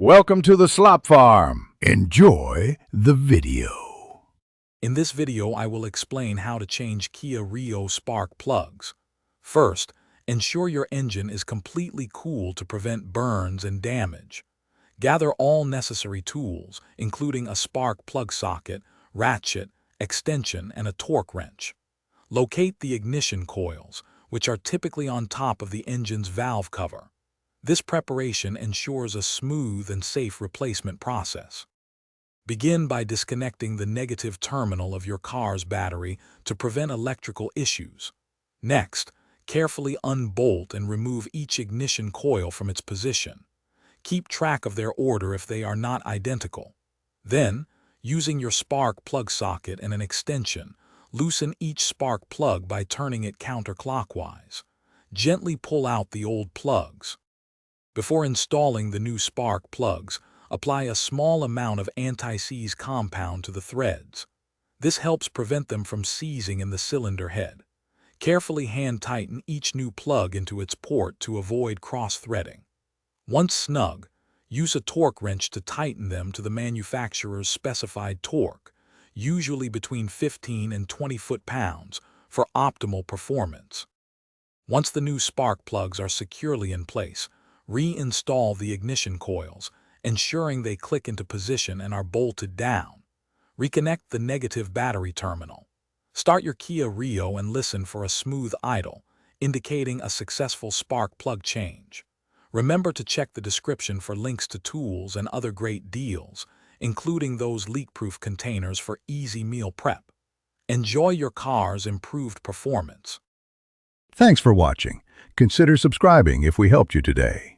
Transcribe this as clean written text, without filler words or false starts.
Welcome to the Slop Farm. Enjoy the video. In this video, I will explain how to change Kia Rio spark plugs. First, ensure your engine is completely cool to prevent burns and damage. Gather all necessary tools, including a spark plug socket, ratchet, extension, and a torque wrench. Locate the ignition coils, which are typically on top of the engine's valve cover. This preparation ensures a smooth and safe replacement process. Begin by disconnecting the negative terminal of your car's battery to prevent electrical issues. Next, carefully unbolt and remove each ignition coil from its position. Keep track of their order if they are not identical. Then, using your spark plug socket and an extension, loosen each spark plug by turning it counterclockwise. Gently pull out the old plugs. Before installing the new spark plugs, apply a small amount of anti-seize compound to the threads. This helps prevent them from seizing in the cylinder head. Carefully hand-tighten each new plug into its port to avoid cross-threading. Once snug, use a torque wrench to tighten them to the manufacturer's specified torque, usually between 15 and 20 foot-pounds, for optimal performance. Once the new spark plugs are securely in place, reinstall the ignition coils, ensuring they click into position and are bolted down. Reconnect the negative battery terminal. Start your Kia Rio and listen for a smooth idle, indicating a successful spark plug change. Remember to check the description for links to tools and other great deals, including those leak-proof containers for easy meal prep. Enjoy your car's improved performance. Thanks for watching. Consider subscribing if we helped you today.